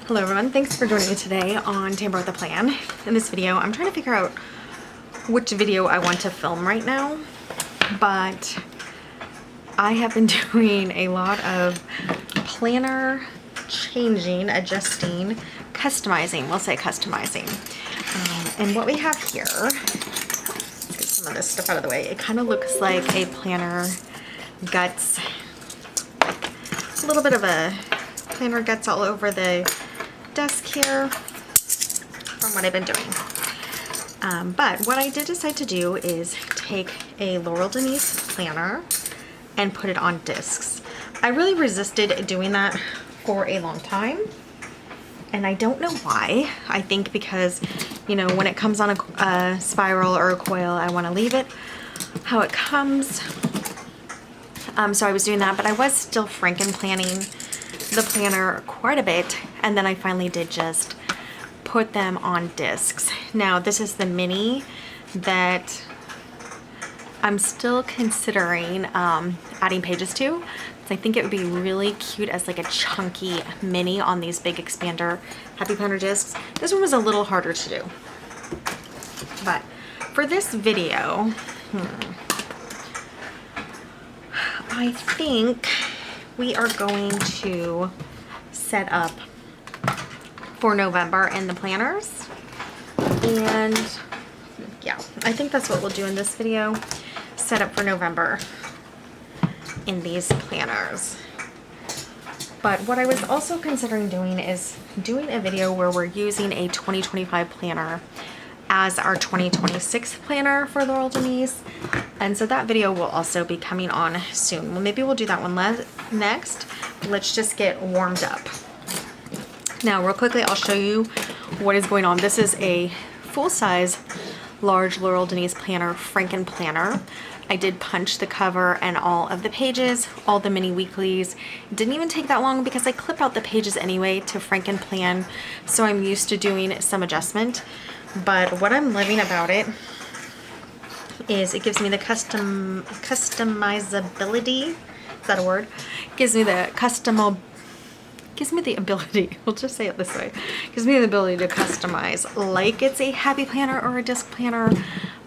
Hello everyone, thanks for joining me today on Tamper with a Plan. In this video, I'm trying to figure out which video I want to film right now, but I have been doing a lot of planner changing, adjusting, customizing, we'll say customizing. And what we have here, let's get some of this stuff out of the way. It kind of looks like a planner guts, like a little bit of a planner guts all over the desk here from what I've been doing. But what I did decide to do is take a Laurel Denise planner and put it on discs. I really resisted doing that for a long time, and I don't know why. I think because, you know, when it comes on a spiral or a coil, I want to leave it how it comes. So I was doing that, but I was still franken planning the planner quite a bit, and then I finally did just put them on discs. Now this is the mini that I'm still considering adding pages to. I think it would be really cute as like a chunky mini on these big expander Happy Planner discs. This one was a little harder to do, but for this video, I think we are going to set up for November in the planners. And yeah, I think that's what we'll do in this video. Set up for November in these planners. But what I was also considering doing is doing a video where we're using a 2025 planner as our 2026 planner for Laurel Denise. And so that video will also be coming on soon. Well, maybe we'll do that one next. Let's just get warmed up. Now, real quickly, I'll show you what is going on. This is a full-size, large Laurel Denise planner, Franken planner. I did punch the cover and all of the pages, all the mini weeklies. It didn't even take that long because I clip out the pages anyway to Franken plan, so I'm used to doing some adjustment. But what I'm loving about it is it gives me the customizability. Is that a word? Gives me the ability, we'll just say it this way, gives me the ability to customize like it's a Happy Planner or a disc planner,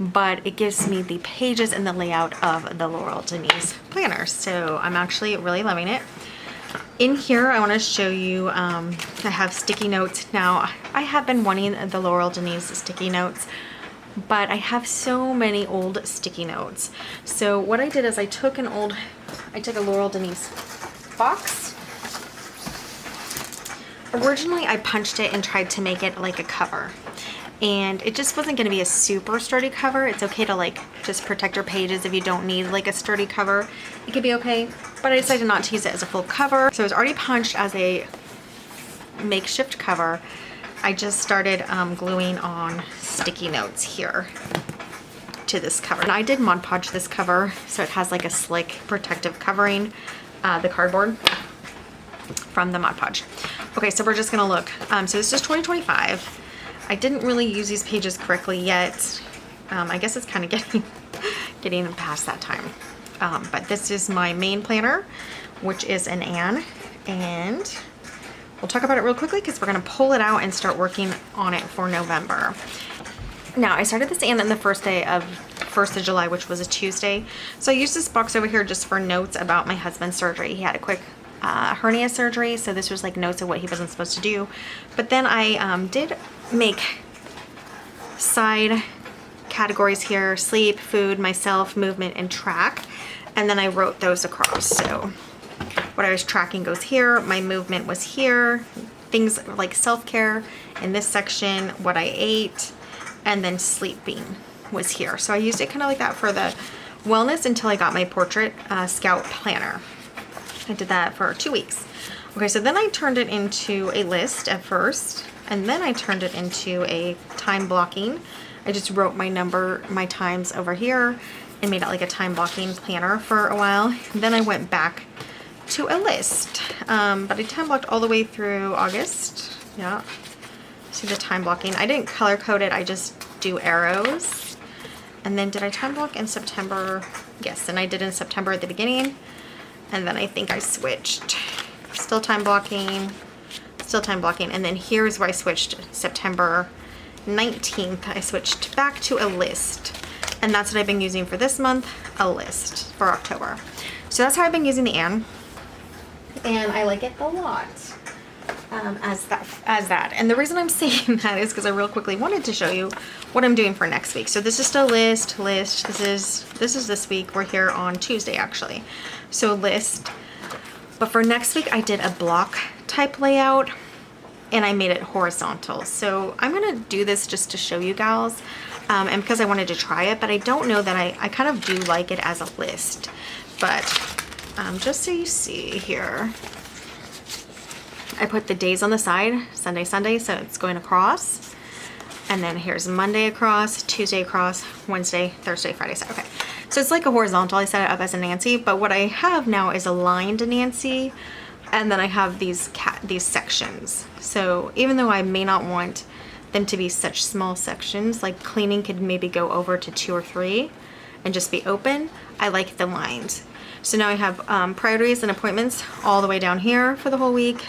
but it gives me the pages and the layout of the Laurel Denise planner. So I'm actually really loving it. In here, I want to show you, I have sticky notes. Now, I have been wanting the Laurel Denise sticky notes, but I have so many old sticky notes. So what I did is I took a Laurel Denise box. Originally, I punched it and tried to make it like a cover, and it just wasn't going to be a super sturdy cover. It's okay to like just protect your pages if you don't need like a sturdy cover. It could be okay, but I decided not to use it as a full cover. So it was already punched as a makeshift cover. I just started gluing on sticky notes here to this cover. And I did Mod Podge this cover, so it has like a slick protective covering, the cardboard from the Mod Podge. Okay, so we're just gonna look. So this is 2025. I didn't really use these pages correctly yet. I guess it's kind of getting past that time. But this is my main planner, which is an Anne, and we'll talk about it real quickly because we're gonna pull it out and start working on it for November. Now, I started this Anne on the first of July, which was a Tuesday. So I used this box over here just for notes about my husband's surgery. He had a quick hernia surgery, so this was like notes of what he wasn't supposed to do. But then I did make side categories here: sleep, food, myself, movement, and track. And then I wrote those across. So what I was tracking goes here, my movement was here, things like self-care in this section, what I ate, and then sleeping was here. So I used it kind of like that for the wellness until I got my portrait scout planner. I did that for 2 weeks. Okay, so then I turned it into a list at first, and then I turned it into a time blocking. I just wrote my times over here and made it like a time blocking planner for a while. And then I went back to a list, but I time blocked all the way through August. Yeah, see the time blocking. I didn't color code it, I just do arrows. And then did I time block in September? Yes, and I did in September at the beginning. And then I think I switched. Still time blocking, still time blocking. And then here's where I switched September 19th. I switched back to a list. And that's what I've been using for this month, a list for October. So that's how I've been using the Anne. And I like it a lot as that. And the reason I'm saying that is because I real quickly wanted to show you what I'm doing for next week. So this is still list. This is this week. We're here on Tuesday actually. So list. But for next week, I did a block type layout and I made it horizontal. So I'm gonna do this just to show you gals and because I wanted to try it, but I don't know that I kind of do like it as a list. But just so you see here, I put the days on the side, Sunday, so it's going across. And then here's Monday across, Tuesday across, Wednesday, Thursday, Friday, Saturday. Okay. So it's like a horizontal. I set it up as a Nancy, but what I have now is a lined Nancy, and then I have these sections. So even though I may not want them to be such small sections, like cleaning could maybe go over to 2 or 3 and just be open, I like the lines. So now I have priorities and appointments all the way down here for the whole week,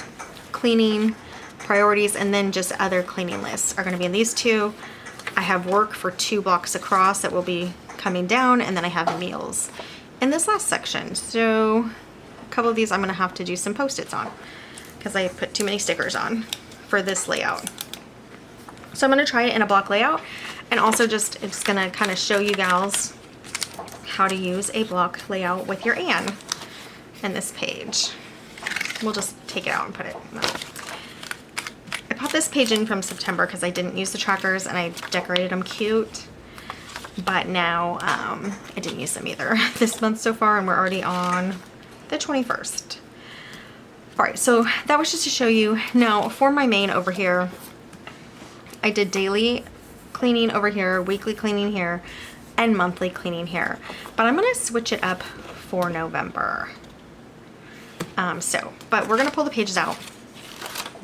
cleaning, priorities, and then just other cleaning lists are going to be in these two. I have work for 2 blocks across that will be coming down, and then I have meals in this last section. So a couple of these I'm going to have to do some post-its on because I put too many stickers on for this layout. So I'm going to try it in a block layout, and also it's going to kind of show you gals how to use a block layout with your Anne in this page. We'll just take it out and put it. I popped this page in from September because I didn't use the trackers and I decorated them cute. But now I didn't use them either this month so far, and we're already on the 21st. All right, so that was just to show you. Now for my main over here, I did daily cleaning over here, weekly cleaning here, and monthly cleaning here. But I'm gonna switch it up for November. But we're gonna pull the pages out.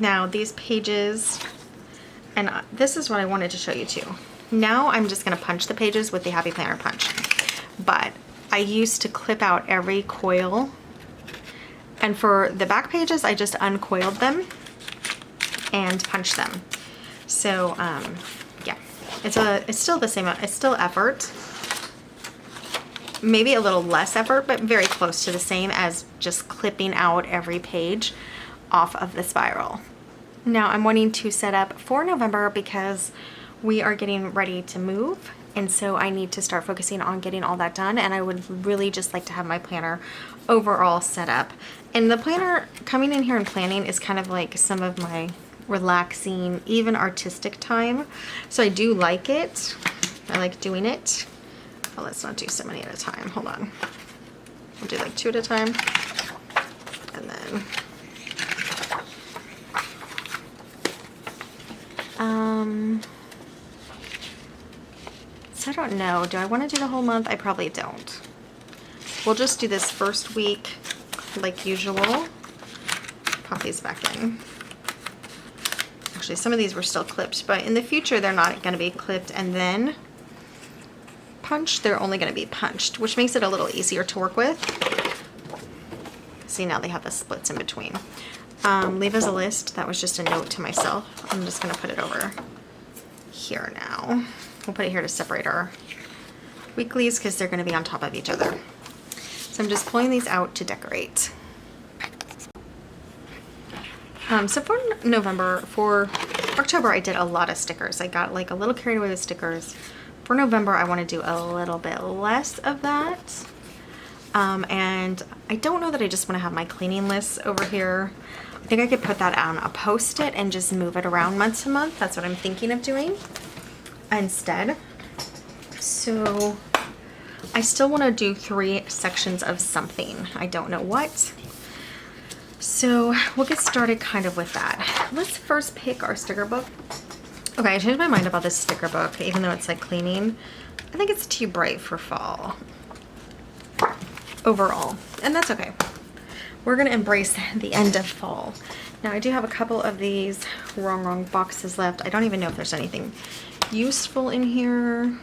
Now these pages, and this is what I wanted to show you too. Now I'm just gonna punch the pages with the Happy Planner punch. But I used to clip out every coil, and for the back pages I just uncoiled them and punched them. So yeah, it's still the same, it's still effort. Maybe a little less effort, but very close to the same as just clipping out every page off of the spiral. Now I'm wanting to set up for November because we are getting ready to move, and so I need to start focusing on getting all that done, and I would really just like to have my planner overall set up. And the planner, coming in here and planning, is kind of like some of my relaxing, even artistic time. So I do like it. I like doing it. Oh, let's not do so many at a time. Hold on. We'll do like 2 at a time. And then so I don't know. Do I want to do the whole month? I probably don't. We'll just do this first week like usual. Pop these back in. Actually, some of these were still clipped, but in the future they're not going to be clipped and then punched. They're only going to be punched, which makes it a little easier to work with. See, now they have the splits in between. Leave as a list. That was just a note to myself. I'm just going to put it over here now. We'll put it here to separate our weeklies because they're going to be on top of each other. So I'm just pulling these out to decorate. So for November, for October, I did a lot of stickers. I got like a little carried away with stickers. For November, I want to do a little bit less of that. And I don't know that I just want to have my cleaning lists over here. I think I could put that on a post-it and just move it around month to month. That's what I'm thinking of doing instead. So I still want to do 3 sections of something. I don't know what. So we'll get started kind of with that. Let's first pick our sticker book. Okay, I changed my mind about this sticker book, even though it's like cleaning. I think it's too bright for fall overall, and that's okay. We're gonna embrace the end of fall. Now I do have a couple of these wrong boxes left. I don't even know if there's anything useful in here.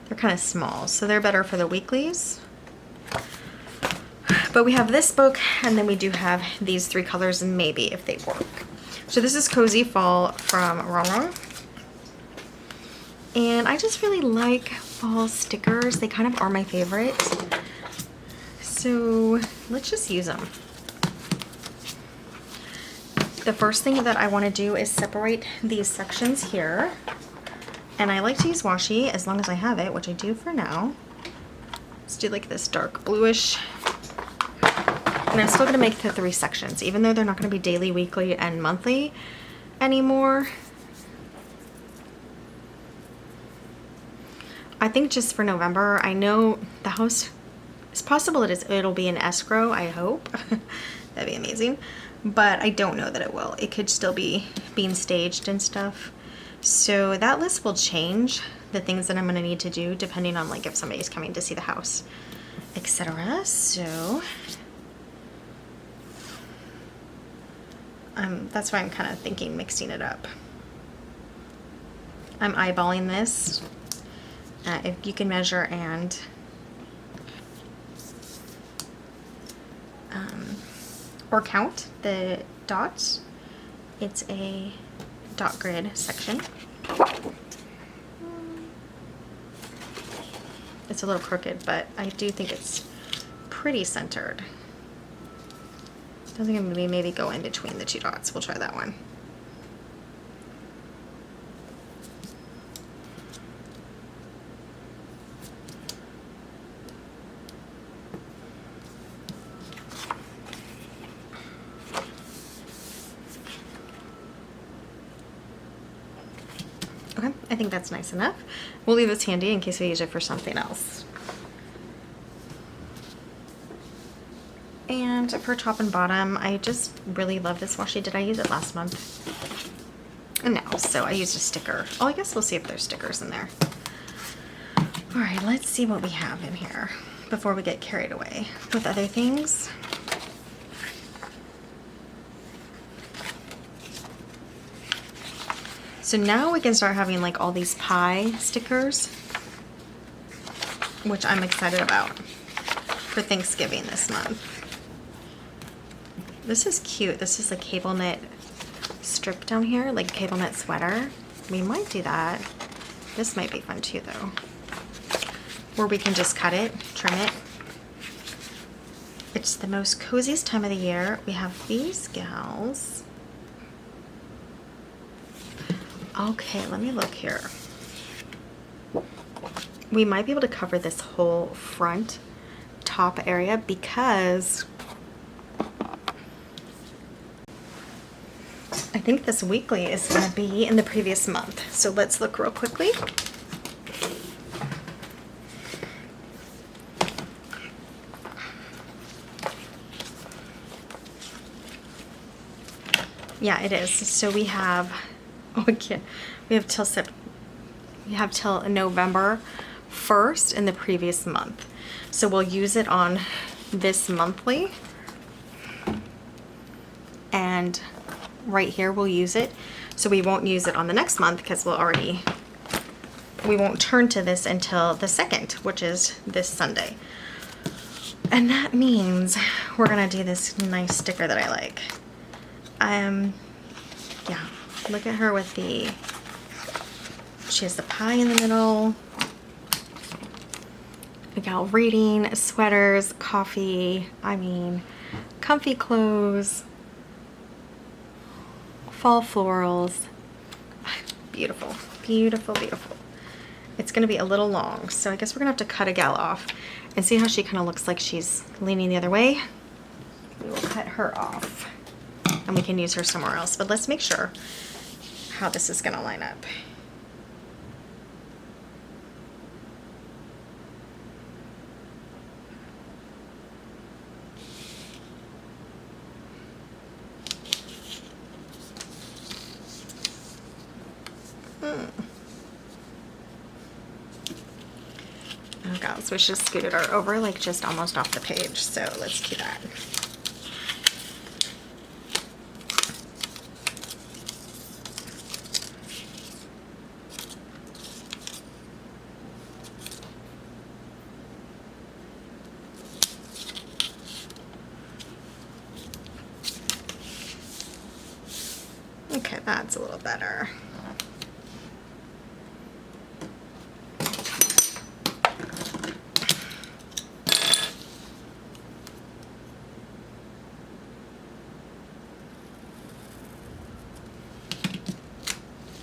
They're kind of small, so they're better for the weeklies. But we have this book, and then we do have these 3 colors, and maybe if they work. So this is Cozy Fall from Laurel. And I just really like fall stickers. They kind of are my favorite. So let's just use them. The first thing that I want to do is separate these sections here. And I like to use washi as long as I have it, which I do for now. Let's do like this dark bluish. And I'm still going to make the 3 sections, even though they're not going to be daily, weekly, and monthly anymore. I think just for November, I know the house, it's possible it'll be an escrow, I hope. That'd be amazing. But I don't know that it will. It could still be being staged and stuff. So that list will change, the things that I'm going to need to do depending on like if somebody's coming to see the house, etc. So that's why I'm kind of thinking mixing it up. I'm eyeballing this. If you can measure and or count the dots, it's a dot grid section. It's a little crooked, but I do think it's pretty centered. Doesn't maybe go in between the 2 dots. We'll try that one. Okay, I think that's nice enough. We'll leave this handy in case we use it for something else. And for top and bottom, I just really love this washi. Did I use it last month? No, so I used a sticker. Oh, I guess we'll see if there's stickers in there. All right, let's see what we have in here before we get carried away with other things. So now we can start having like all these pie stickers, which I'm excited about for Thanksgiving this month. This is cute. This is a cable knit strip down here, like cable knit sweater. We might do that. This might be fun too though. Or we can just cut it, trim it. It's the most coziest time of the year. We have these gals. Okay, let me look here. We might be able to cover this whole front top area because I think this weekly is going to be in the previous month. So let's look real quickly. Yeah, it is. So we have, oh, I can't, we have till November 1st in the previous month. So we'll use it on this monthly. And right here we'll use it. So we won't use it on the next month because we won't turn to this until the 2nd, which is this Sunday. And that means we're gonna do this nice sticker that I like. Yeah, look at her with she has the pie in the middle. We got reading, sweaters, coffee, comfy clothes, fall florals. Beautiful, beautiful, beautiful. It's gonna be a little long, so I guess we're gonna have to cut a gal off and see how she kind of looks like she's leaning the other way. We will cut her off and we can use her somewhere else, but let's make sure how this is gonna line up. Oh god, so we should have scooted her over like just almost off the page, so let's do that. Okay, that's a little better.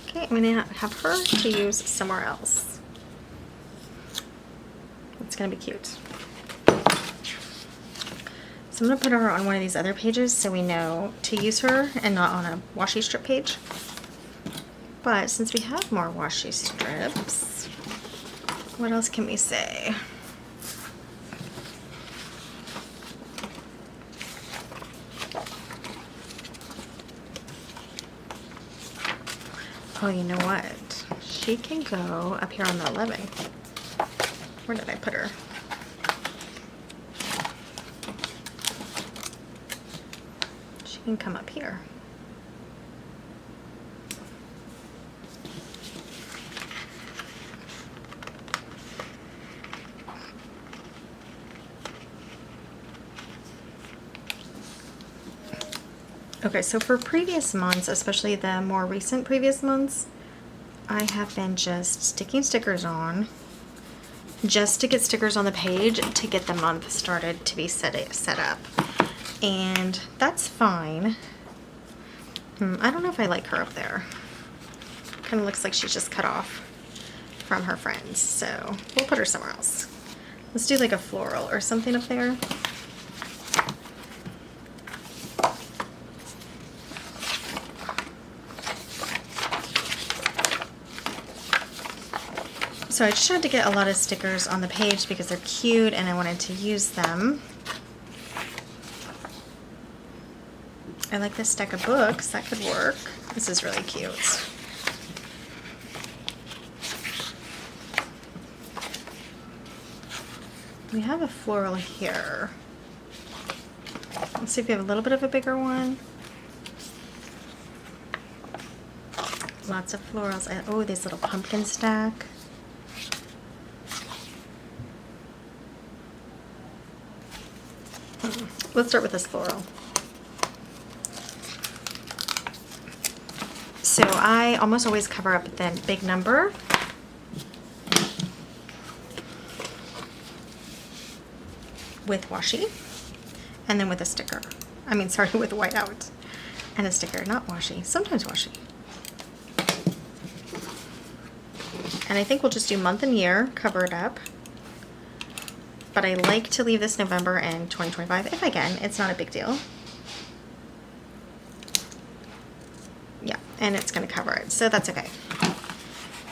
Okay, I'm gonna have her to use somewhere else. It's gonna be cute. So I'm gonna put her on one of these other pages so we know to use her and not on a washi strip page. But since we have more washi strips, what else can we say? Oh, you know what? She can go up here on the 11th. Where did I put her? She can come up here. Okay, so for previous months, especially the more recent previous months, I have been just sticking stickers on just to get stickers on the page to get the month started to be set up. And that's fine. I don't know if I like her up there. Kind of looks like she's just cut off from her friends, so we'll put her somewhere else. Let's do like a floral or something up there. So I just tried to get a lot of stickers on the page because they're cute and I wanted to use them. I like this stack of books, that could work. This is really cute. We have a floral here. Let's see if we have a little bit of a bigger one. Lots of florals. Oh, this little pumpkin stack. Let's start with this floral. So I almost always cover up the big number. With washi, and then with a sticker. I mean, sorry, with whiteout and a sticker, not washi, sometimes washi. And I think we'll just do month and year, cover it up. But I like to leave this November and 2025 if I can. It's not a big deal. Yeah, and it's gonna cover it, so that's okay.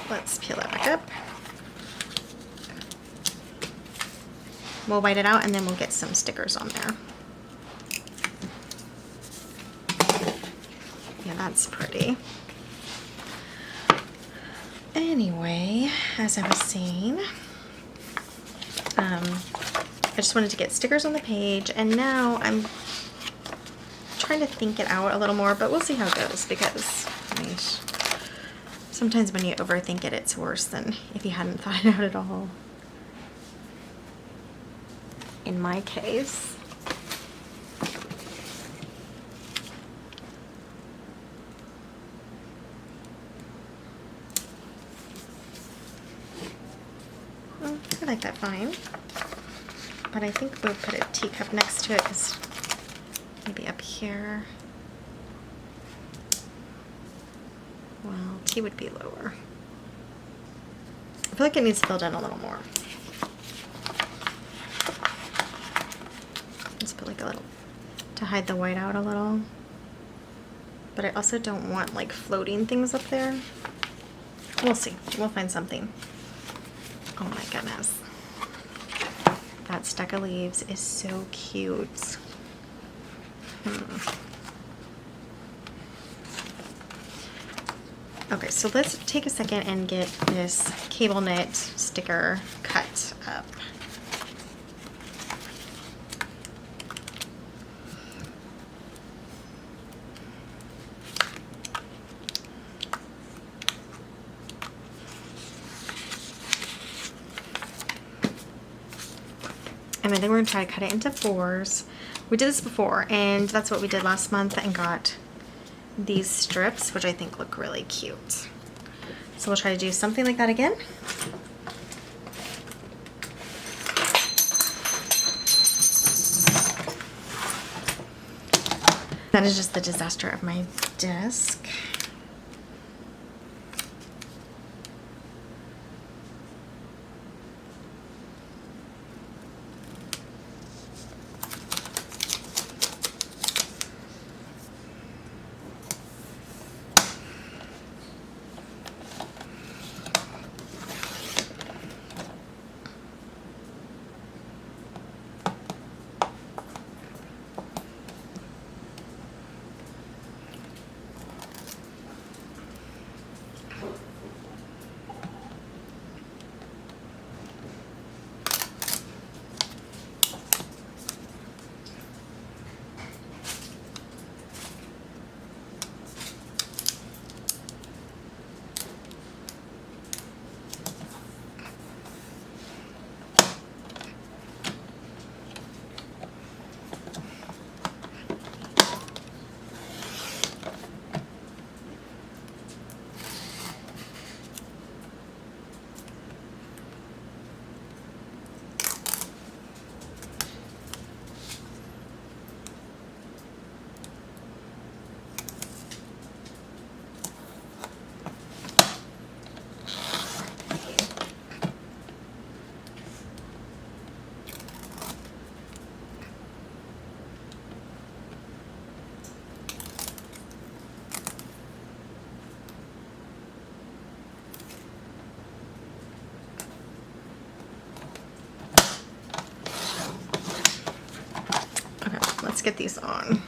Let's peel that back up. We'll white it out and then we'll get some stickers on there. Yeah, that's pretty. Anyway, as I was saying, I just wanted to get stickers on the page, and now I'm trying to think it out a little more, but we'll see how it goes because I mean, sometimes when you overthink it, it's worse than if you hadn't thought it out at all. In my case, well, I like that fine, but I think we'll put a teacup next to it because maybe up here, well, tea would be lower. I feel like it needs filled in a little more. Just put like a little to hide the white out a little, but I also don't want like floating things up there. We'll see. We'll find something. Oh my goodness, that stack of leaves is so cute. Okay, so let's take a second and get this cable knit sticker cut up. And I think we're going to try to cut it into 4s. We did this before, and that's what we did last month and got these strips, which I think look really cute. So we'll try to do something like that again. That is just the disaster of my desk. Let's get these on.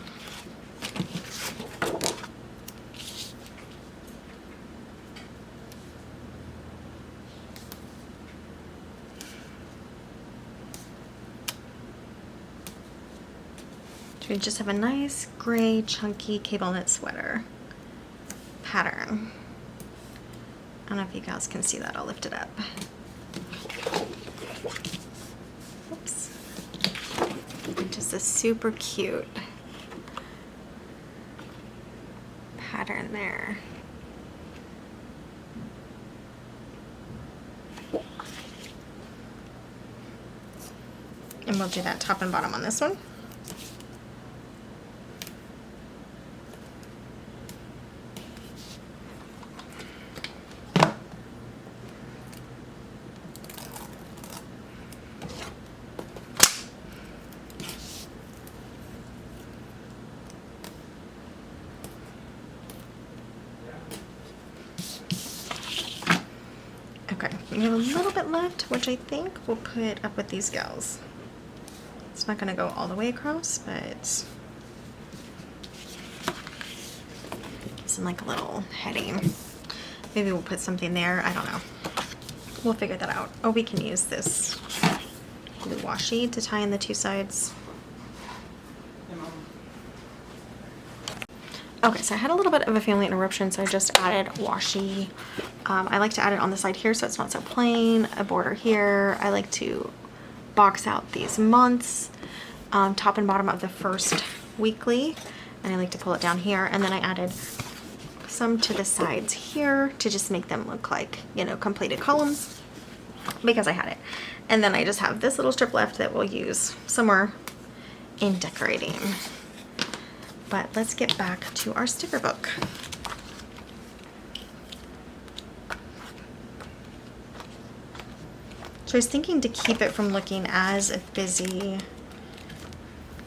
So we just have a nice gray chunky cable knit sweater pattern. I don't know if you guys can see that. I'll lift it up. Oops. Just a super cute pattern there. And we'll do that top and bottom on this one. Okay, we have a little bit left, which I think we'll put up with these gals. It's not going to go all the way across, but some like a little heading. Maybe we'll put something there. I don't know. We'll figure that out. Oh, we can use this glue washi to tie in the two sides. Okay, so I had a little bit of a family interruption, so I just added washi. I like to add it on the side here so it's not so plain. A border here. I like to box out these months, top and bottom of the first weekly, and I like to pull it down here. And then I added some to the sides here to just make them look like, you know, completed columns because I had it. And then I just have this little strip left that we'll use somewhere in decorating. But let's get back to our sticker book. So I was thinking to keep it from looking as busy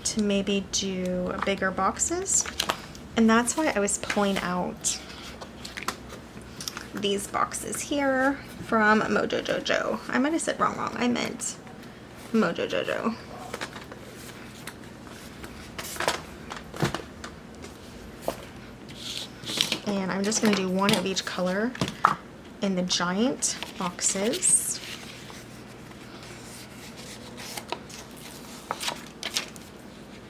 to maybe do bigger boxes. And that's why I was pulling out these boxes here from Mojo Jojo. I might have said wrong. I meant Mojo Jojo. And I'm just going to do one of each color in the giant boxes.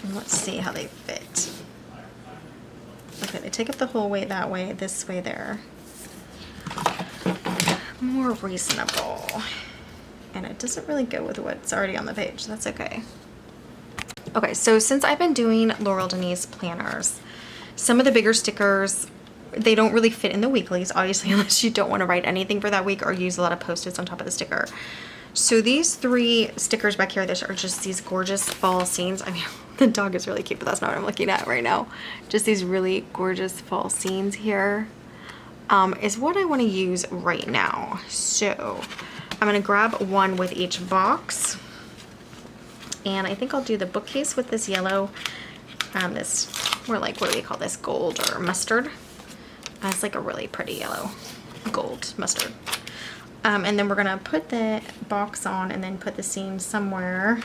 And let's see how they fit. Okay, they take up the whole way that way, this way there. More reasonable. And it doesn't really go with what's already on the page. That's okay. Okay, so since I've been doing Laurel Denise planners, Some of the bigger stickers, they don't really fit in the weeklies, obviously, unless you don't want to write anything for that week or use a lot of Post-its on top of the sticker. So these 3 stickers back here, these are just these gorgeous fall scenes. I mean, the dog is really cute, but that's not what I'm looking at right now. Just these really gorgeous fall scenes here is what I want to use right now. So I'm going to grab one with each box. And I think I'll do the bookcase with this yellow, this, we're like, what do we call this? Gold or mustard. It's like a really pretty yellow gold mustard. And then we're gonna put the box on and then put the seam somewhere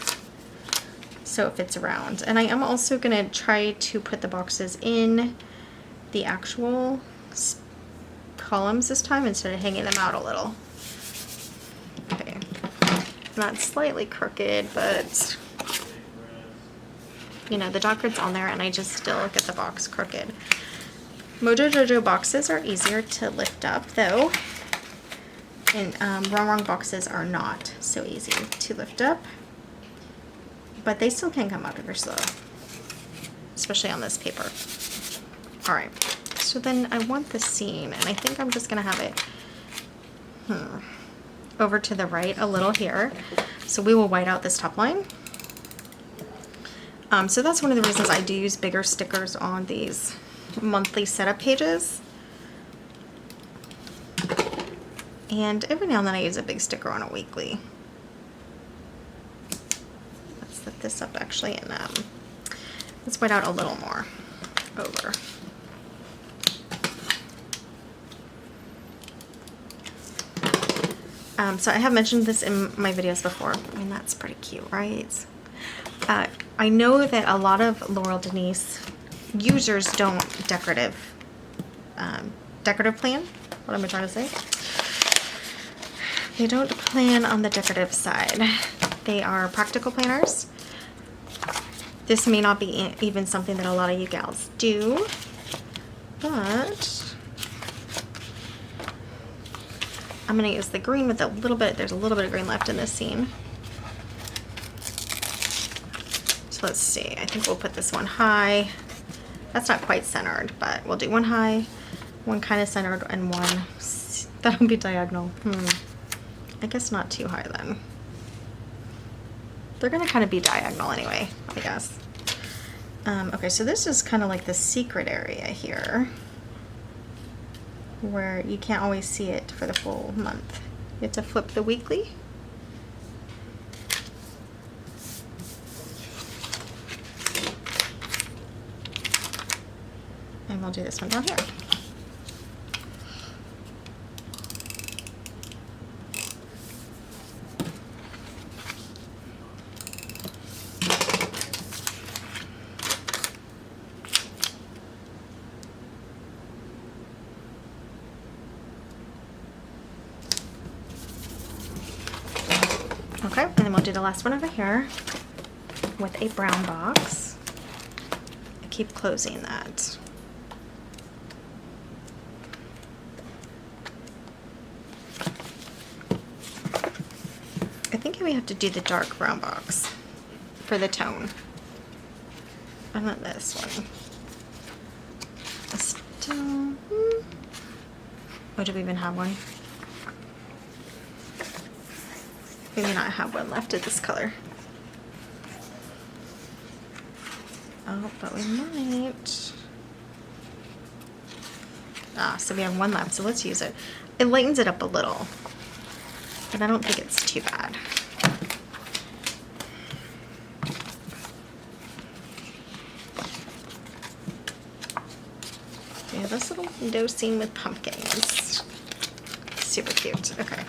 so it fits around. And I am also gonna try to put the boxes in the actual columns this time instead of hanging them out a little. Okay, not slightly crooked, but you know, the dog grid's on there and I just still get the box crooked. Mojo Jojo boxes are easier to lift up though. And Wrong boxes are not so easy to lift up, but they still can come up if you're slow, especially on this paper. All right, so then I want the seam, and I think I'm just gonna have it over to the right a little here. So we will white out this top line. So that's one of the reasons I do use bigger stickers on these monthly setup pages. And every now and then I use a big sticker on a weekly. Let's lift this up actually, and let's white out a little more over. So I have mentioned this in my videos before. I mean, that's pretty cute, right? I know that a lot of Laurel Denise users don't decorative plan. What am I trying to say? They don't plan on the decorative side. They are practical planners. This may not be even something that a lot of you gals do, but I'm gonna use the green with a little bit, there's a little bit of green left in this seam. So let's see, I think we'll put this one high. That's not quite centered, but we'll do one high, one kind of centered, and one, that'll be diagonal. I guess not too high then. They're gonna kind of be diagonal anyway, I guess. Okay, so this is kind of like the secret area here where you can't always see it for the full month. You have to flip the weekly. And we'll do this one down here. Okay, and then we'll do the last one over here with a brown box. I keep closing that. I think we have to do the dark brown box for the tone. I want this one. Oh, do we even have one? We may not have one left of this color. Oh, but we might. So we have one left, so let's use it. It lightens it up a little, but I don't think it's too bad. We have this little window scene with pumpkins. Super cute. Okay.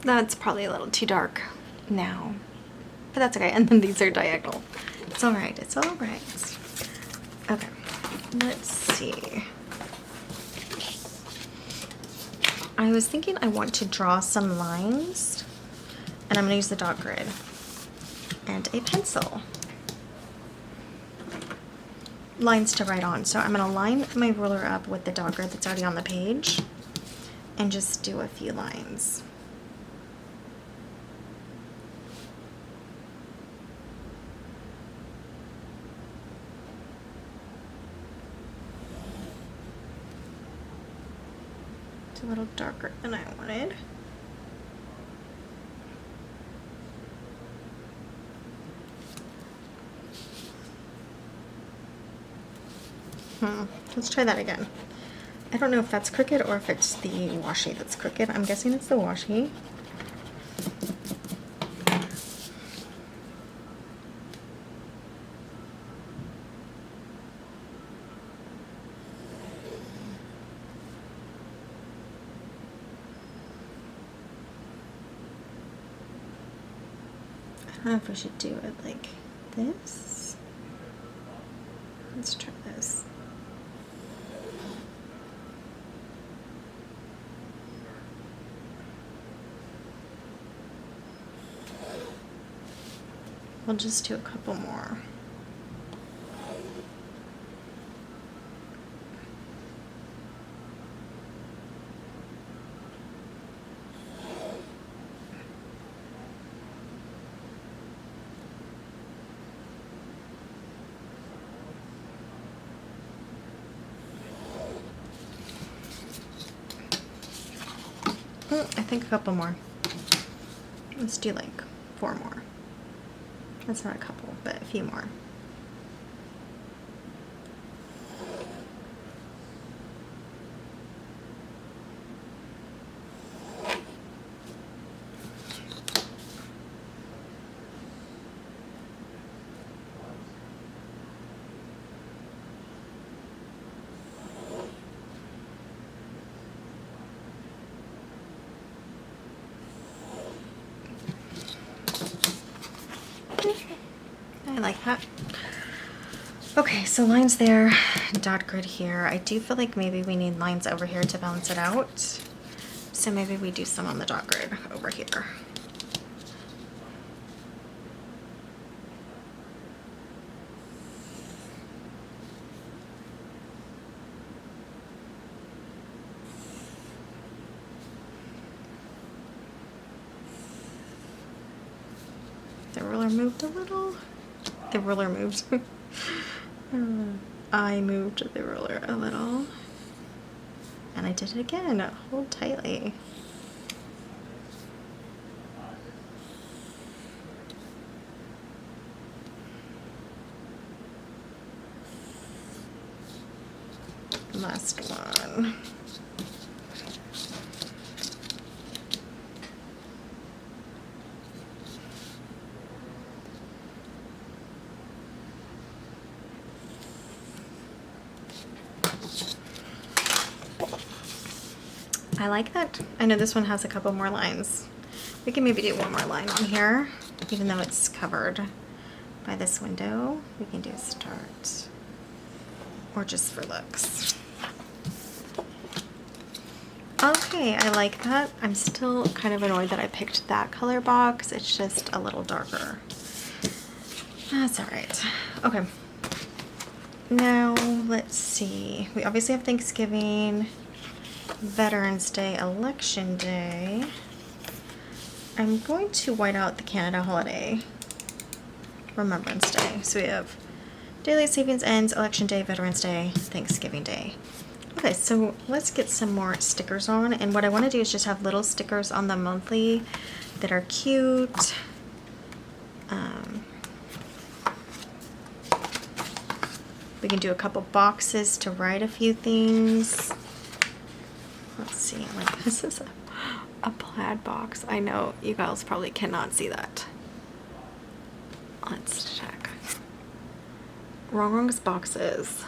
That's probably a little too dark now, but that's okay. And then these are diagonal. It's all right. It's all right. Okay, let's see. I was thinking I want to draw some lines, and I'm going to use the dot grid and a pencil. Lines to write on. So I'm going to line my ruler up with the dot grid that's already on the page and just do a few lines. It's a little darker than I wanted. Let's try that again. I don't know if that's crooked or if it's the washi that's crooked. I'm guessing it's the washi. I don't know if we should do it like this. Let's try this. We'll just do a couple more. I think a couple more. Let's do like 4 more. That's not a couple, but a few more. I like that. Okay, so lines there, dot grid here. I do feel like maybe we need lines over here to balance it out. So maybe we do some on the dot grid over here. The ruler moved a little. The ruler moved. I moved the ruler a little. And I did it again. Hold tightly. Last one. I like that. I know this one has a couple more lines. We can maybe do one more line on here, even though it's covered by this window. We can do a start, or just for looks. Okay, I like that. I'm still kind of annoyed that I picked that color box. It's just a little darker. That's all right. Okay. Now, let's see. We obviously have Thanksgiving, Veterans Day, Election Day. I'm going to white out the Canada holiday, Remembrance Day. So we have Daylight Savings Ends, Election Day, Veterans Day, Thanksgiving Day. Okay, so let's get some more stickers on. And what I want to do is just have little stickers on the monthly that are cute. We can do a couple boxes to write a few things. Let's see, like this is a plaid box. I know you guys probably cannot see that. Let's check. Wrong's boxes.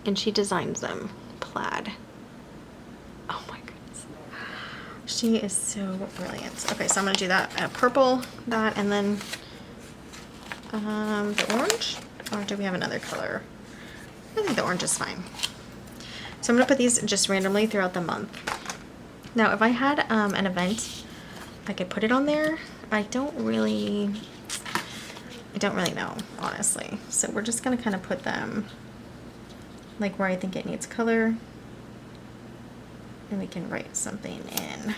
And she designs them. Plaid. Oh my goodness. She is so brilliant. Okay, so I'm gonna do that purple, that, and then the orange. Or do we have another color? I think the orange is fine. So I'm gonna put these just randomly throughout the month. Now, if I had an event, I could put it on there. I don't really know, honestly. So we're just gonna kind of put them like where I think it needs color. And we can write something in.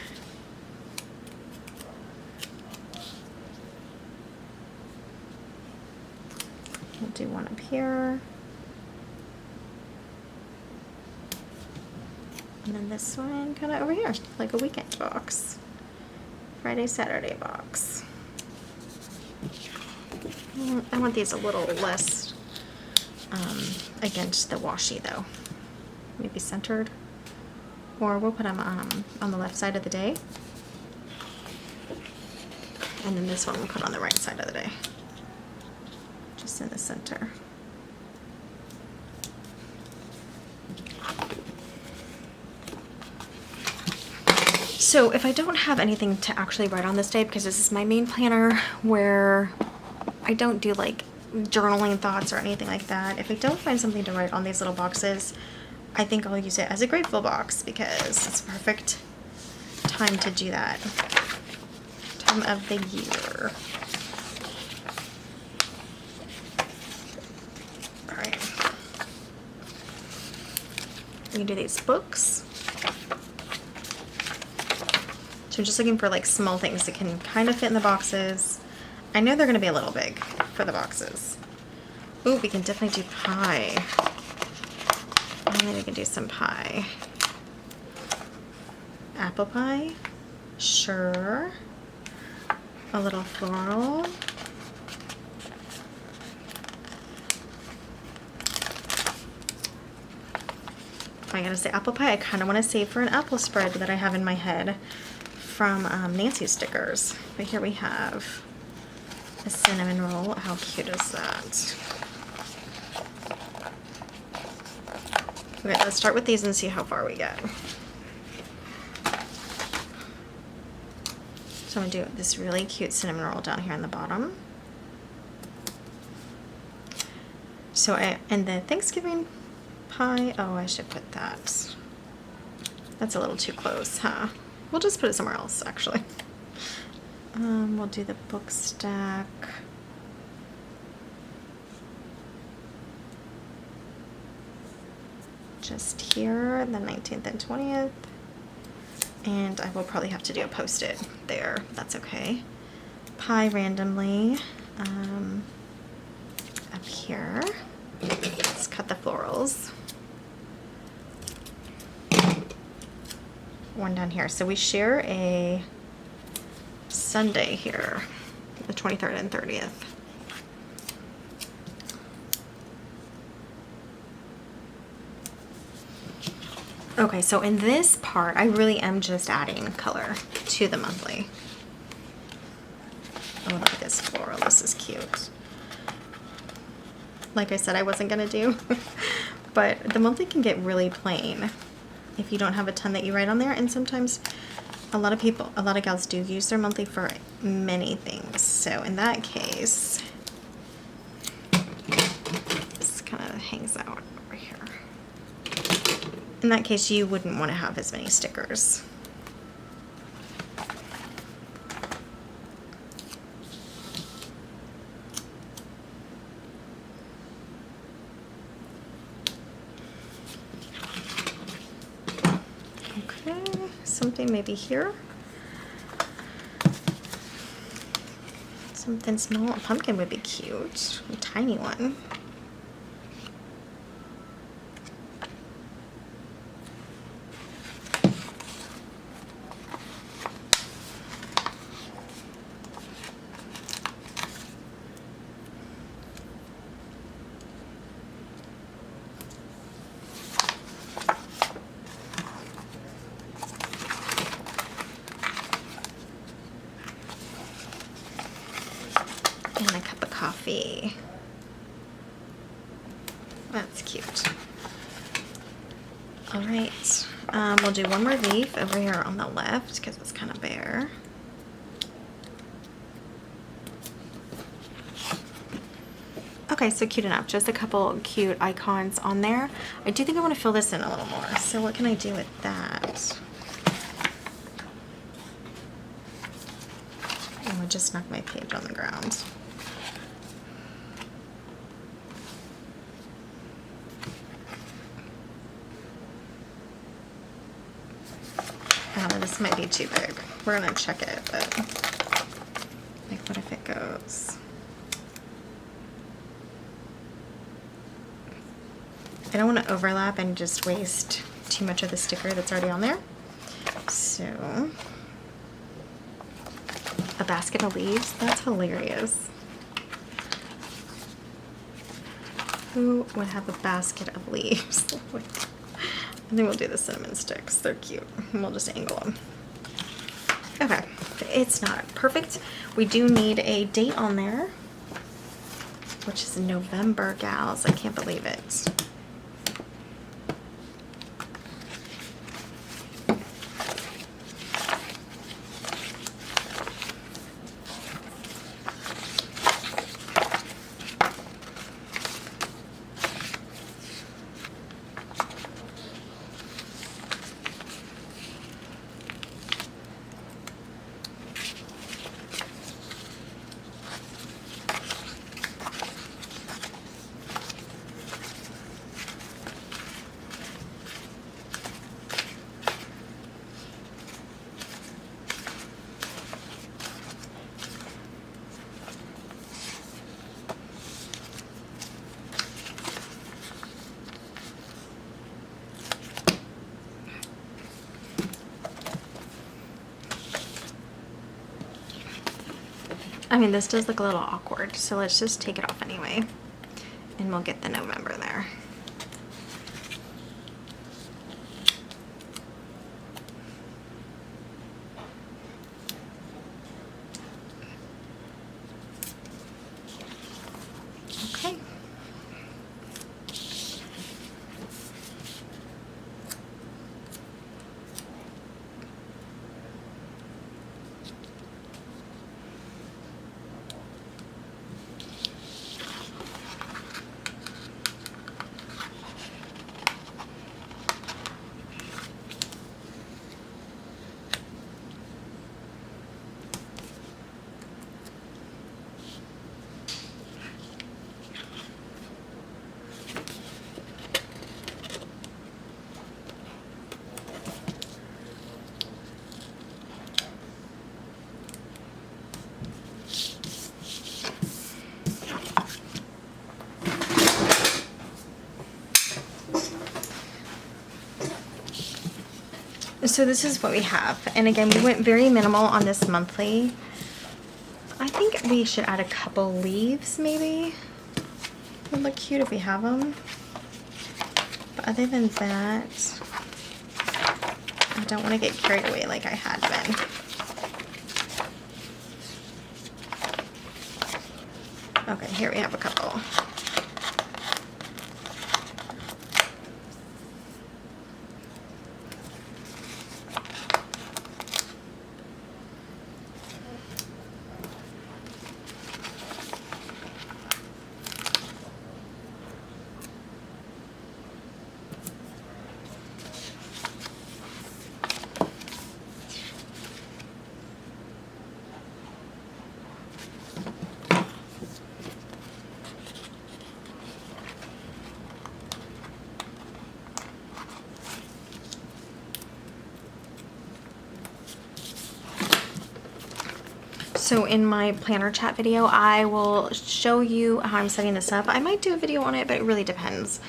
We'll do one up here. And then this one kind of over here, like a weekend box. Friday, Saturday box. I want these a little less against the washi though. Maybe centered. Or we'll put them on the left side of the day. And then this one we'll put on the right side of the day. Just in the center. So if I don't have anything to actually write on this day, because this is my main planner where I don't do like journaling thoughts or anything like that, if I don't find something to write on these little boxes, I think I'll use it as a grateful box because it's a perfect time to do that. Time of the year. All right. We can do these books. So I'm just looking for like small things that can kind of fit in the boxes. I know they're going to be a little big for the boxes. Ooh, we can definitely do pie. And then we can do some pie. Apple pie. Sure. A little floral. I gotta say, apple pie I kind of want to save for an apple spread that I have in my head from Nancy stickers. But here we have a cinnamon roll. How cute is that? Okay, let's start with these and see how far we get. So I'm gonna do this really cute cinnamon roll down here on the bottom. So and the Thanksgiving pie, oh, I should put that. That's a little too close, huh? We'll just put it somewhere else, actually. We'll do the book stack. Just here, the 19th and 20th. And I will probably have to do a post-it there. That's okay. Pie randomly. Up here. Let's cut the florals. One down here. So we share a Sunday here, the 23rd and 30th. Okay, so in this part, I really am just adding color to the monthly. Oh, look at this floral. This is cute. Like I said, I wasn't gonna do, but the monthly can get really plain if you don't have a ton that you write on there. And sometimes a lot of gals do use their monthly for many things. So in that case, this kind of hangs out over here. In that case, you wouldn't want to have as many stickers. Okay, something maybe here. Something small. A pumpkin would be cute. A tiny one. And a cup of coffee. That's cute. All right. We'll do one more leaf over here on the left because it's kind of bare. Okay, so cute enough. Just a couple cute icons on there. I do think I want to fill this in a little more. So what can I do with that? Oh, I just knocked my page on the ground. Oh, this might be too big. We're gonna check it, but like, what if it goes? I don't want to overlap and just waste too much of the sticker that's already on there. So, a basket of leaves, that's hilarious. Who would have a basket of leaves? I think we'll do the cinnamon sticks. They're cute. And we'll just angle them. Okay, it's not perfect. We do need a date on there, which is November, gals. I can't believe it. I mean, this does look a little awkward, so let's just take it off anyway, and we'll get the November there. Okay. So this is what we have, and again, we went very minimal on this monthly. I think we should add a couple leaves, maybe. It would look cute if we have them. But other than that, I don't want to get carried away like I had been. Okay, here we have a couple. So in my planner chat video, I will show you how I'm setting this up. I might do a video on it, but it really depends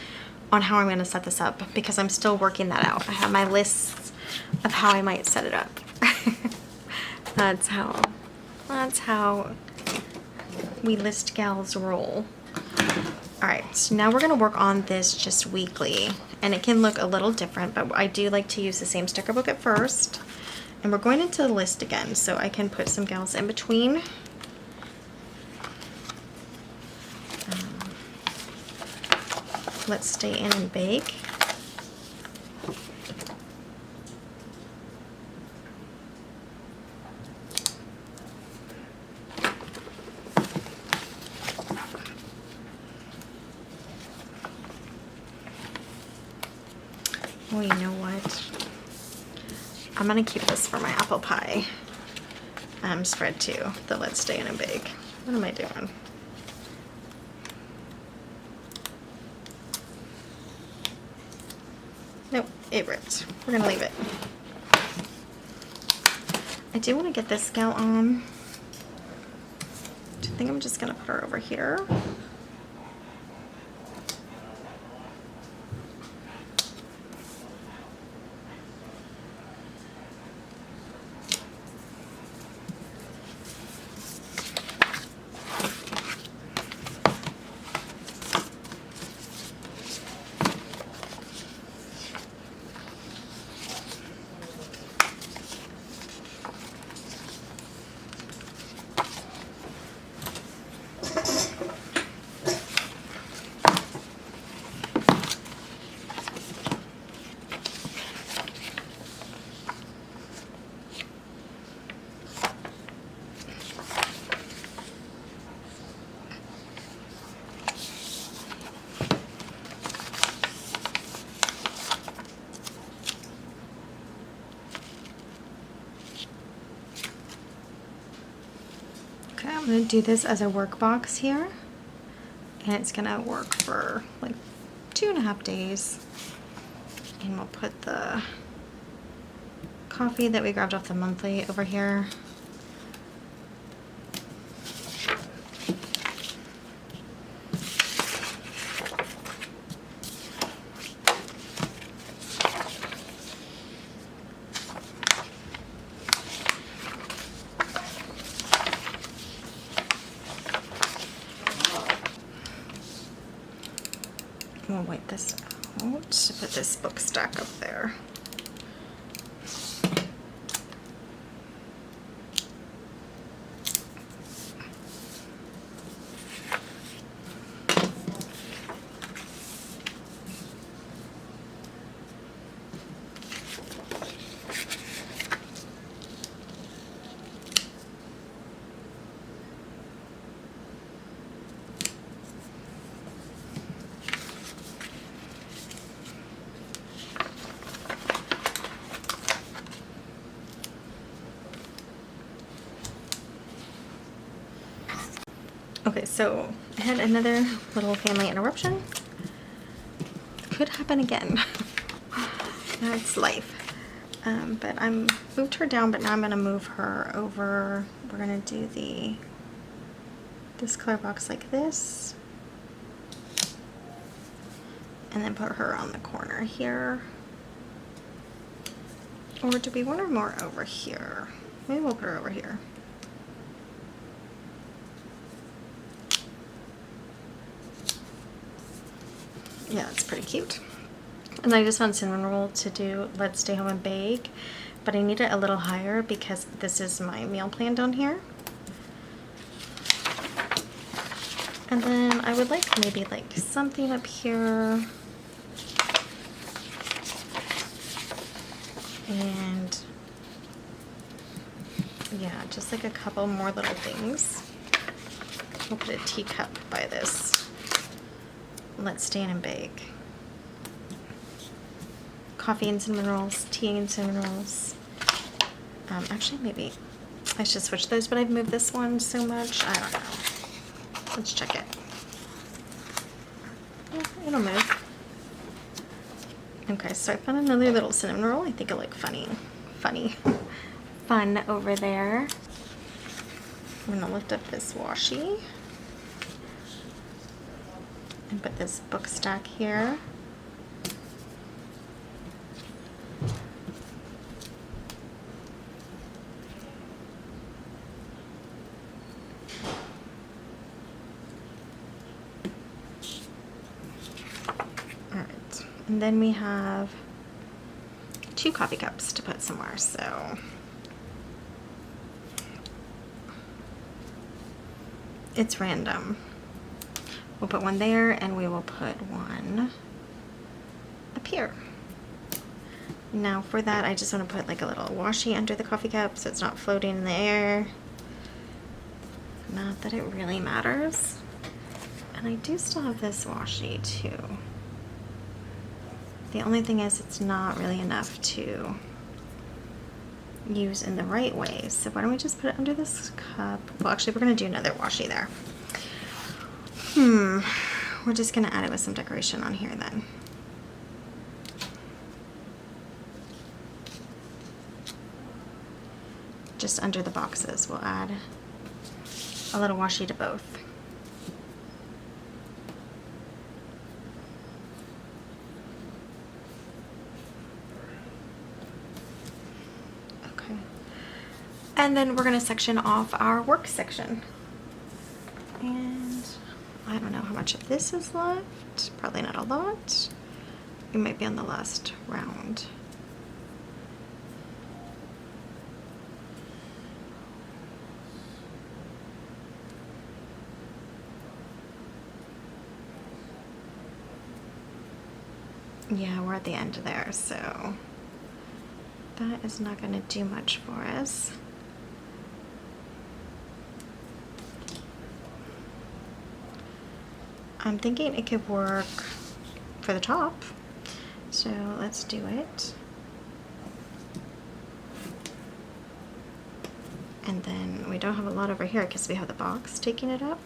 on how I'm going to set this up because I'm still working that out. I have my lists of how I might set it up. That's how we list gals roll. Alright, so now we're going to work on this just weekly. And it can look a little different, but I do like to use the same sticker book at first. And we're going into the list again, so I can put some gals in between. Let's stay in and bake. Oh, you know what? I'm gonna keep this for my apple pie spread too, the Let's Stay in and Bake. What am I doing? Nope, it ripped. We're gonna leave it. I do want to get this gal on. I think I'm just gonna put her over here. I'm going to do this as a work box here, and it's going to work for like 2.5 days. And we'll put the coffee that we grabbed off the monthly over here. We'll wipe this out to put this book stack up there. Okay, so I had another little family interruption. Could happen again. That's life. But I'm moved her down, but now I'm gonna move her over. We're gonna do this color box like this. And then put her on the corner here. Or do we want her more over here? Maybe we'll put her over here. Yeah, it's pretty cute. And I just found cinnamon roll to do Let's Stay Home and Bake, but I need it a little higher because this is my meal plan down here. And then I would like maybe like something up here. And yeah, just like a couple more little things. We'll put a teacup by this Let's Stay in and Bake. Coffee and cinnamon rolls, tea and cinnamon rolls. Actually, maybe I should switch those, but I've moved this one so much. I don't know. Let's check it. Yeah, it'll move. Okay, so I found another little cinnamon roll. I think it'll look fun over there. I'm gonna lift up this washi and put this book stack here. Alright, and then we have 2 coffee cups to put somewhere, so it's random. We'll put one there, and we will put one up here. Now for that, I just want to put like a little washi under the coffee cup so it's not floating in the air. Not that it really matters. And I do still have this washi too. I The only thing is it's not really enough to use in the right way. So why don't we just put it under this cup? Well, actually, we're going to do another washi there. We're just going to add it with some decoration on here then. Just under the boxes, we'll add a little washi to both. Okay. And then we're going to section off our work section. And I don't know how much of this is left. Probably not a lot. It might be on the last round. Yeah, we're at the end there, so that is not going to do much for us. I'm thinking it could work for the top, so let's do it. And then we don't have a lot over here because we have the box taking it up.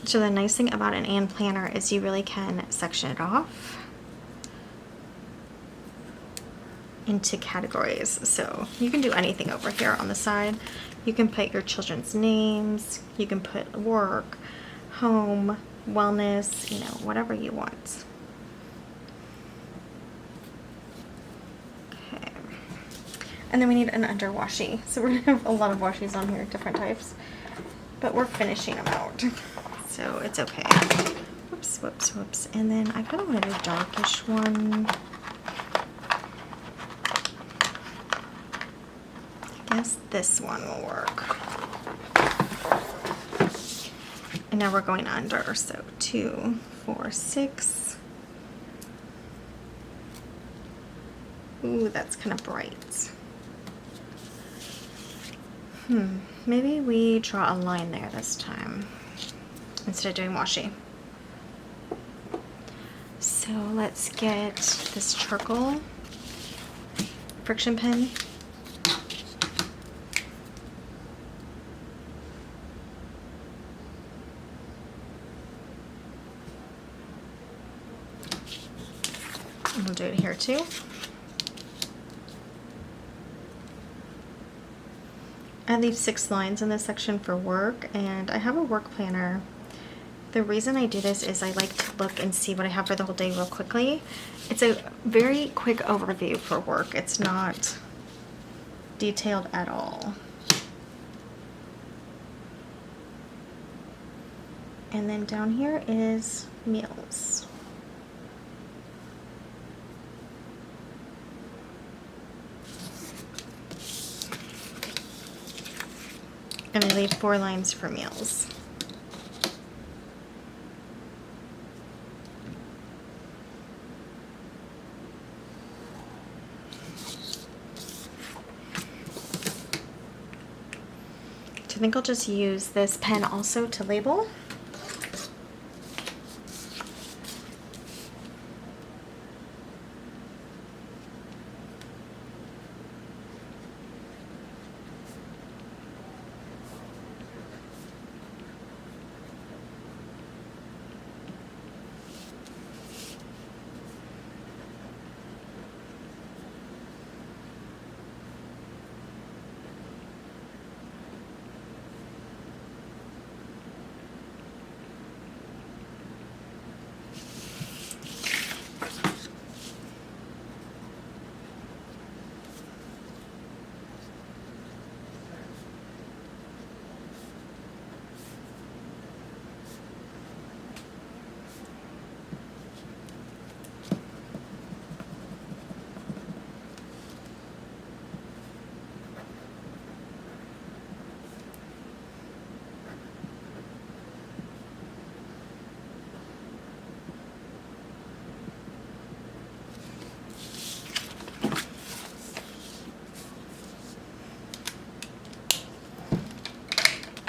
So the nice thing about an and planner is you really can section it off into categories. So you can do anything over here on the side. You can put your children's names, you can put work, home, wellness, you know, whatever you want. Okay. And then we need an under washi. So we're gonna have a lot of washis on here, different types, but we're finishing them out. So it's okay. Whoops, whoops, whoops. And then I kind of want to do a darkish one. I guess this one will work. And now we're going under. So 2, 4, 6. Ooh, that's kind of bright. Maybe we draw a line there this time instead of doing washi. So let's get this charcoal friction pen. And we'll do it here too. I leave 6 lines in this section for work, and I have a work planner. The reason I do this is I like to look and see what I have for the whole day real quickly. It's a very quick overview for work. It's not detailed at all. And then down here is meals. And I leave 4 lines for meals. I think I'll just use this pen also to label.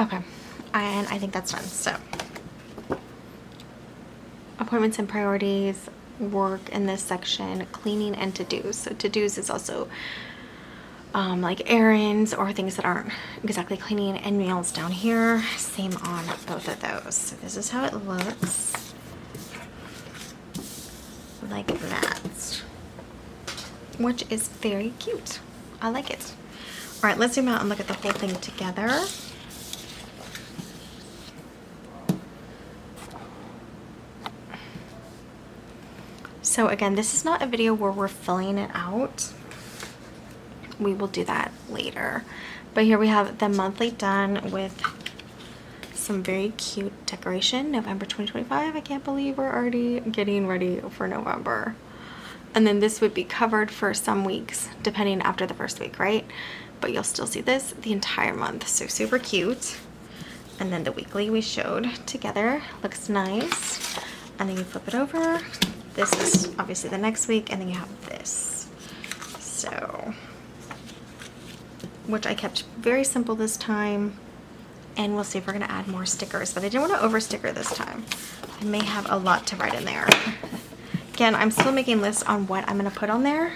Okay, and I think that's done. So appointments and priorities, work in this section, cleaning and to-dos. So to-dos is also like errands or things that aren't exactly cleaning, and meals down here. Same on both of those. So this is how it looks, like that, which is very cute. I like it. All right, let's zoom out and look at the whole thing together. So again, this is not a video where we're filling it out. We will do that later. But here we have the monthly done with some very cute decoration. November 2025. I can't believe we're already getting ready for November. And then this would be covered for some weeks, depending after the first week, right? But you'll still see this the entire month. So super cute. And then the weekly we showed together looks nice. And then you flip it over. This is obviously the next week, and then you have this. So, which I kept very simple this time, and we'll see if we're gonna add more stickers, but I didn't want to over sticker this time. I may have a lot to write in there. Again, I'm still making lists on what I'm gonna put on there,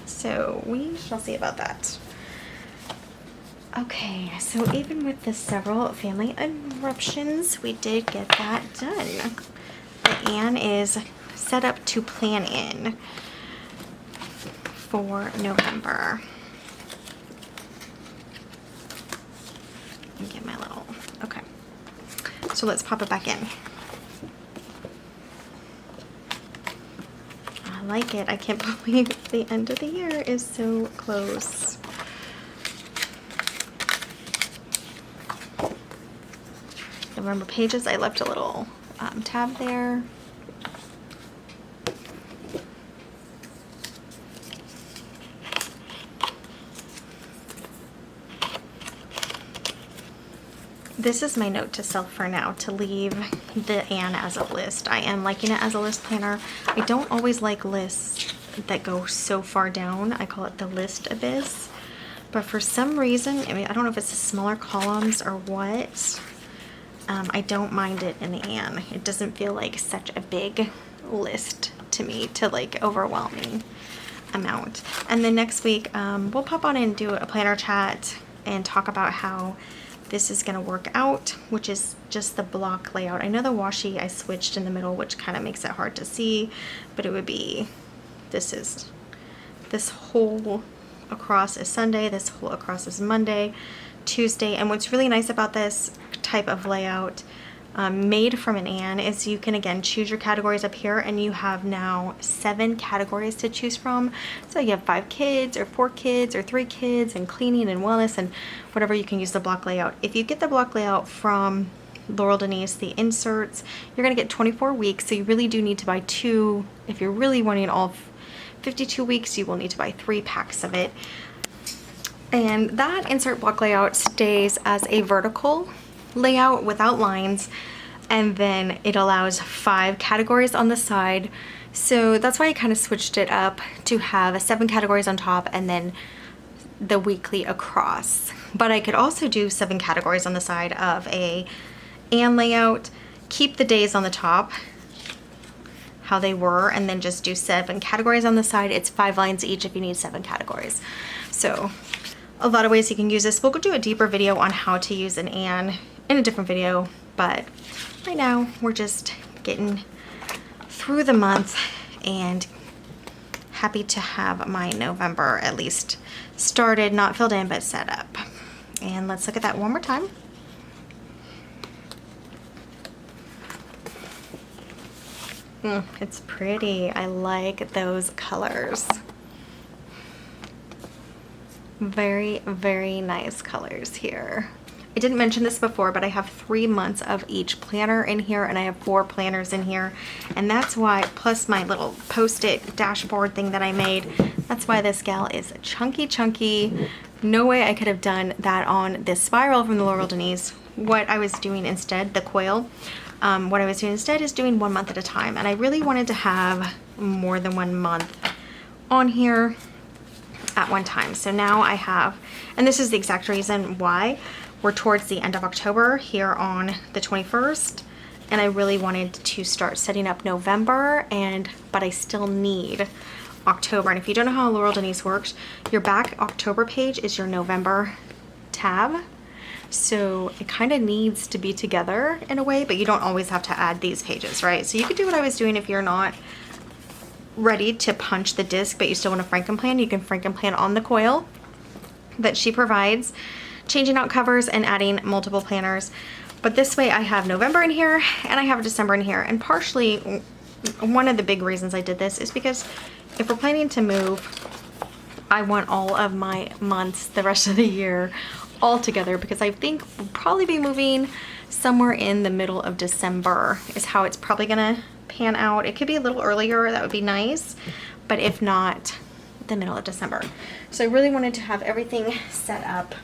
so we shall see about that. Okay, so even with the several family interruptions, we did get that done. The Anne is set up to plan in for November. Get my little, okay. So let's pop it back in. I like it. I can't believe the end of the year is so close. November pages, I left a little tab there. This is my note to self for now, to leave the Anne as a list. I am liking it as a list planner. I don't always like lists that go so far down. I call it the list abyss. But for some reason, I mean, I don't know if it's the smaller columns or what, I don't mind it in the Anne. It doesn't feel like such a big list to me, to like overwhelming amount. And then next week, we'll pop on and do a planner chat and talk about how this is going to work out, which is just the block layout. I know the washi I switched in the middle, which kind of makes it hard to see, but it would be, this whole across is Sunday, this whole across is Monday, Tuesday. And what's really nice about this type of layout, made from an Anne, is you can again choose your categories up here, and you have now 7 categories to choose from. So you have 5 kids or 4 kids or 3 kids, and cleaning and wellness and whatever. You can use the block layout. If you get the block layout from Laurel Denise, the inserts, you're gonna get 24 weeks. So you really do need to buy 2. If you're really wanting all 52 weeks, you will need to buy 3 packs of it. And that insert block layout stays as a vertical layout without lines, and then it allows 5 categories on the side. So that's why I kind of switched it up to have 7 categories on top and then the weekly across. But I could also do 7 categories on the side of a Anne layout, keep the days on the top how they were, and then just do 7 categories on the side. It's 5 lines each if you need 7 categories. So a lot of ways you can use this. We'll go do a deeper video on how to use an Anne in a different video, but right now we're just getting through the month and happy to have my November at least started, not filled in, but set up. And let's look at that one more time. It's pretty. I like those colors. Very, very nice colors here. I didn't mention this before, but I have 3 months of each planner in here, and I have 4 planners in here. And that's why, plus my little post-it dashboard thing that I made, that's why this gal is chunky. No way I could have done that on this spiral from the Laurel Denise. What I was doing instead, the coil, what I was doing instead is doing 1 month at a time. And I really wanted to have more than 1 month on here at one time. So now I have, and this is the exact reason why, we're towards the end of October here on the 21st. And I really wanted to start setting up November, but I still need October. And if you don't know how Laurel Denise works, your back October page is your November tab. So it kind of needs to be together in a way, but you don't always have to add these pages, right? So you could do what I was doing if you're not ready to punch the disc, but you still want to Frankenplan. You can Frankenplan on the coil that she provides, changing out covers and adding multiple planners. But this way I have November in here and I have December in here. And partially, one of the big reasons I did this is because if we're planning to move, I want all of my months, the rest of the year, all together, because I think we'll probably be moving somewhere in the middle of December is how it's probably gonna pan out. It could be a little earlier, that would be nice, but if not, the middle of December. So I really wanted to have everything set up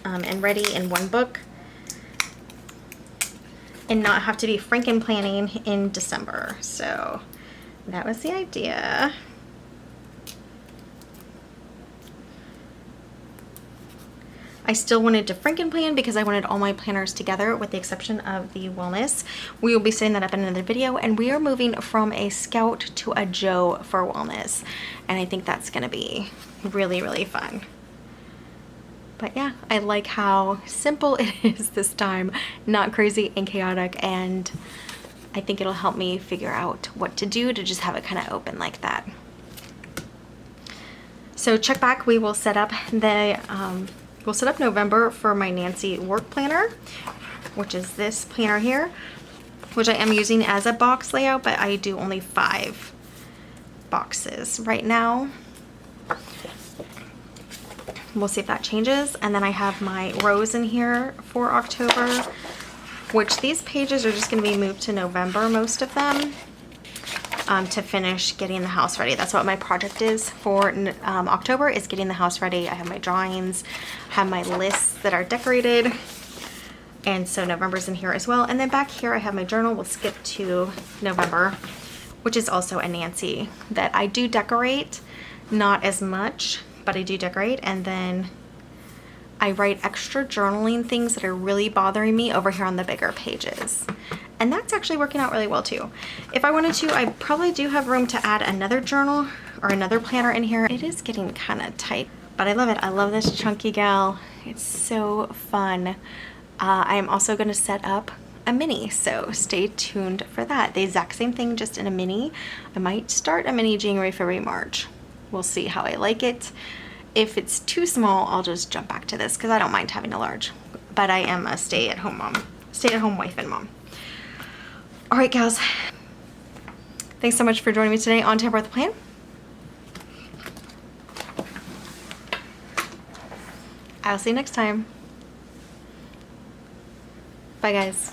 and ready in one book and not have to be Frankenplanning in December. So that was the idea. I still wanted to Frankenplan because I wanted all my planners together with the exception of the wellness. We will be setting that up in another video, and we are moving from a Scout to a Joe for wellness. And I think that's gonna be really, really fun. But yeah, I like how simple it is this time, not crazy and chaotic, and I think it'll help me figure out what to do to just have it kind of open like that. So check back, we will set up the we'll set up November for my Nancy work planner, which is this planner here, which I am using as a box layout, but I do only 5 boxes right now. We'll see if that changes. And then I have my rows in here for October, which these pages are just going to be moved to November, most of them, to finish getting the house ready. That's what my project is for October, is getting the house ready. I have my drawings, have my lists that are decorated, and so November's in here as well. And then back here I have my journal. We'll skip to November, which is also a Nancy that I do decorate, not as much, but I do decorate. And then I write extra journaling things that are really bothering me over here on the bigger pages. And that's actually working out really well too. If I wanted to, I probably do have room to add another journal or another planner in here. It is getting kind of tight, but I love it. I love this chunky gal. It's so fun. I am also going to set up a mini, so stay tuned for that. The exact same thing, just in a mini. I might start a mini January, February, March. We'll see how I like it. If it's too small, I'll just jump back to this because I don't mind having a large. But I am a stay-at-home mom, stay-at-home wife and mom. All right, gals. Thanks so much for joining me today on Tamper with a Plan. I'll see you next time. Bye, guys.